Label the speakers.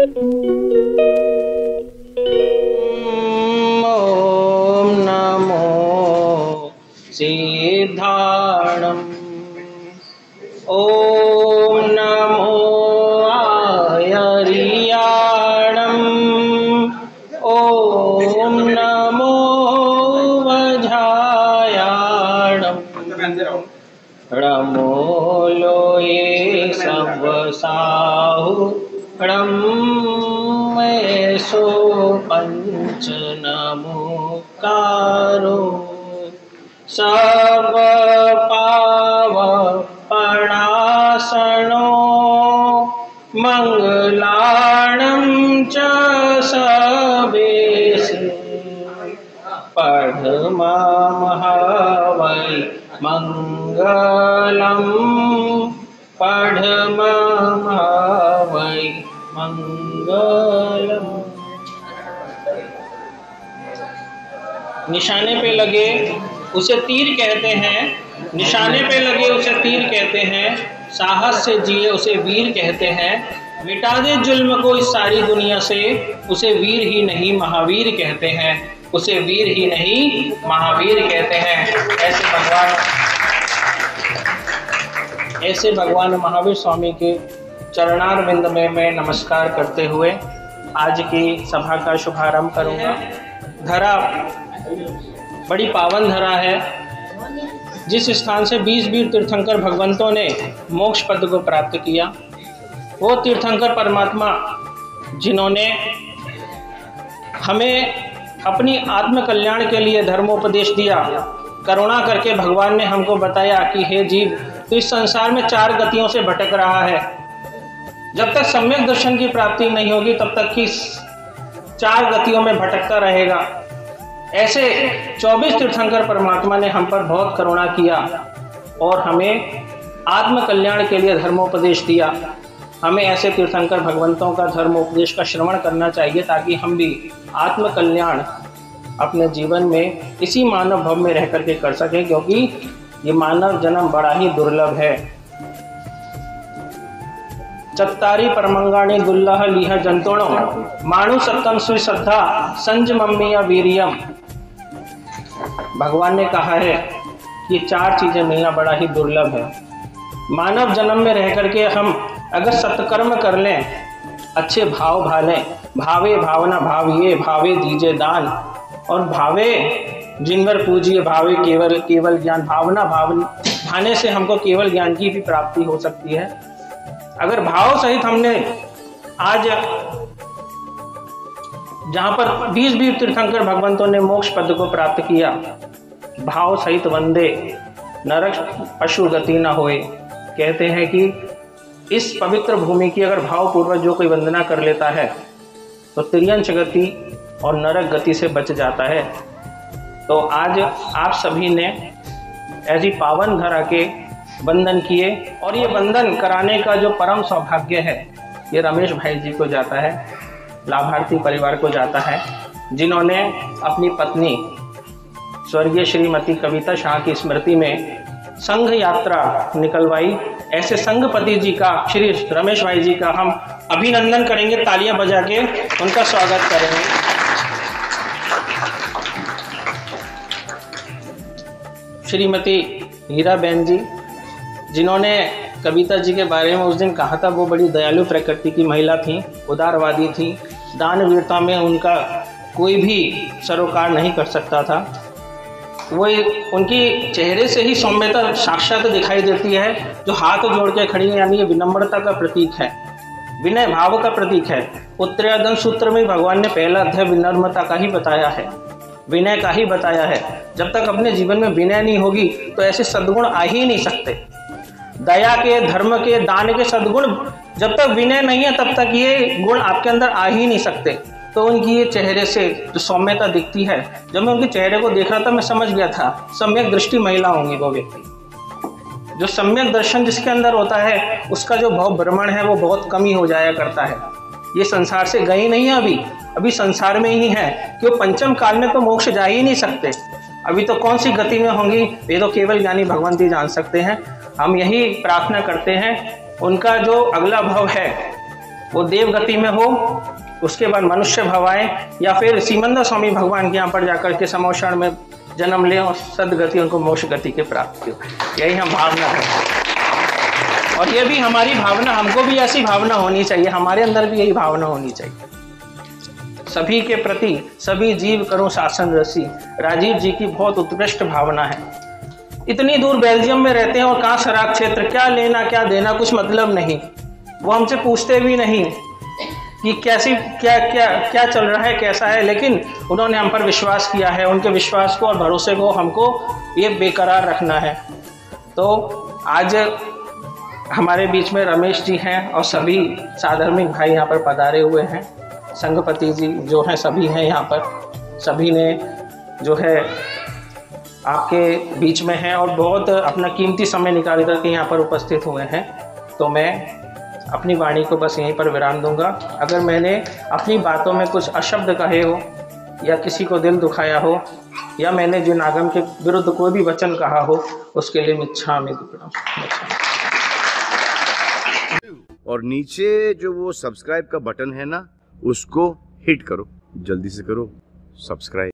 Speaker 1: ॐ नमो सिद्धाणम् ॐ नमो आयर्याणम् ॐ नमो वज्रायाणम् नमो लोये सबसाहुणं मेषो पंच नमोकारो सब पावपणासनो मंगलाणं च सबेसे पढ़मामहवै मंगलम पढ़मामहवै मंगलम। निशाने पे लगे उसे तीर कहते हैं, निशाने पे लगे उसे तीर कहते हैं, साहस से जिए उसे वीर कहते हैं, मिटा दे जुल्म को इस सारी दुनिया से उसे वीर ही नहीं महावीर कहते हैं, उसे वीर ही नहीं महावीर कहते हैं। ऐसे भगवान महावीर स्वामी के चरणारविंद में मैं नमस्कार करते हुए आज की सभा का शुभारंभ करूंगा। धरा बड़ी पावन धरा है, जिस स्थान से 20 वीर तीर्थंकर भगवंतों ने मोक्ष पद को प्राप्त किया। वो तीर्थंकर परमात्मा जिन्होंने हमें अपनी आत्म कल्याण के लिए धर्मोपदेश दिया, करुणा करके भगवान ने हमको बताया कि हे जीव, तो इस संसार में 4 गतियों से भटक रहा है। जब तक सम्यक दर्शन की प्राप्ति नहीं होगी तब तक की 4 गतियों में भटकता रहेगा। ऐसे 24 तीर्थंकर परमात्मा ने हम पर बहुत करुणा किया और हमें आत्म कल्याण के लिए धर्मोपदेश दिया। हमें ऐसे तीर्थंकर भगवंतों का धर्मोपदेश का श्रवण करना चाहिए ताकि हम भी आत्म कल्याण अपने जीवन में इसी मानव भव में रह करके कर सकें, क्योंकि ये मानव जन्म बड़ा ही दुर्लभ है। चत्तारी परमंगाणी दुल्लह लीह जंतुणो माणु सत्तम स्वी श्रद्धा संजमम्मिया वीरियम। भगवान ने कहा है कि 4 चीजें मिलना बड़ा ही दुर्लभ है। मानव जन्म में रह करके हम अगर सत्कर्म कर लें, अच्छे भाव भालें, भावे भावना भाविये भावे दीजे दान, और भावे जिनवर पूजिए भावे केवल ज्ञान। भावना भाने से हमको केवल ज्ञान की भी प्राप्ति हो सकती है। अगर भाव सहित हमने आज जहाँ पर 20 वीर तीर्थंकर भगवंतों ने मोक्ष पद को प्राप्त किया, भाव सहित वंदे नरक पशु गति न होए। कहते हैं कि इस पवित्र भूमि की अगर भावपूर्वक जो कोई वंदना कर लेता है तो तिर्यंच गति और नरक गति से बच जाता है। तो आज आप सभी ने ऐसी पावन धरा के वंदन किए, और ये वंदन कराने का जो परम सौभाग्य है ये रमेश भाई जी को जाता है, लाभार्थी परिवार को जाता है, जिन्होंने अपनी पत्नी स्वर्गीय श्रीमती कविता शाह की स्मृति में संघ यात्रा निकलवाई। ऐसे संघपति जी का, श्री रमेश भाई जी का हम अभिनंदन करेंगे, तालियां बजा के उनका स्वागत करेंगे। श्रीमती हीरा बहन जी, जिन्होंने कविता जी के बारे में उस दिन कहा था, वो बड़ी दयालु प्रकृति की महिला थी, उदारवादी थी, दानवीरता में उनका कोई भी सरोकार नहीं कर सकता था। वो उनकी चेहरे से ही सौम्यता साक्षात दिखाई देती है, जो हाथ जोड़ के खड़ी है, यानी ये विनम्रता का प्रतीक है, विनय भाव का प्रतीक है। उत्तराधन सूत्र में भगवान ने पहला अध्याय विनम्रता का ही बताया है, विनय का ही बताया है। जब तक अपने जीवन में विनय नहीं होगी तो ऐसे सद्गुण आ ही नहीं सकते। दया के, धर्म के, दान के सद्गुण जब तक विनय नहीं है तब तक ये गुण आपके अंदर आ ही नहीं सकते। तो उनकी ये चेहरे से जो सौम्यता दिखती है, जब मैं उनके चेहरे को देख रहा था मैं समझ गया था सम्यक दृष्टि महिला होंगी वो व्यक्ति। जो सम्यक दर्शन जिसके अंदर होता है उसका जो भाव भ्रमण है वो बहुत कम ही हो जाया करता है। ये संसार से गए नहीं है, अभी संसार में ही है, क्यों पंचम काल में तो मोक्ष जा ही नहीं सकते। अभी तो कौन सी गति में होंगी ये तो केवल ज्ञानी भगवंत ही जान सकते हैं। हम यही प्रार्थना करते हैं उनका जो अगला भव है वो देव गति में हो, उसके बाद मनुष्य भव आए, या फिर सिमंदर स्वामी भगवान के यहाँ पर जाकर के समोषण में जन्म लें और सदगति उनको मोक्ष गति की प्राप्ति हो। यही हम भावना करते हैं। और ये भी हमारी भावना, हमको भी ऐसी भावना होनी चाहिए, हमारे अंदर भी यही भावना होनी चाहिए। सभी के प्रति सभी जीव करो शासन रसी, राजीव जी की बहुत उत्कृष्ट भावना है। इतनी दूर बेल्जियम में रहते हैं और कहाँ शराब क्षेत्र, क्या लेना क्या देना, कुछ मतलब नहीं। वो हमसे पूछते भी नहीं कि कैसी क्या क्या क्या चल रहा है, कैसा है, लेकिन उन्होंने हम पर विश्वास किया है। उनके विश्वास को और भरोसे को हमको ये बेकरार रखना है। तो आज हमारे बीच में रमेश जी हैं और सभी साधर्मिक भाई यहाँ पर पधारे हुए हैं। संघपति जी जो हैं सभी हैं यहाँ पर, सभी ने जो है आपके बीच में हैं और बहुत अपना कीमती समय निकाल करके यहाँ पर उपस्थित हुए हैं। तो मैं अपनी वाणी को बस यहीं पर विराम दूंगा। अगर मैंने अपनी बातों में कुछ अशब्द कहे हो या किसी को दिल दुखाया हो या मैंने जिन आगम के विरुद्ध कोई भी वचन कहा हो, उसके लिए मिच्छामि दुक्कडम।
Speaker 2: और नीचे जो वो सब्सक्राइब का बटन है ना, उसको हिट करो, जल्दी से करो सब्सक्राइब।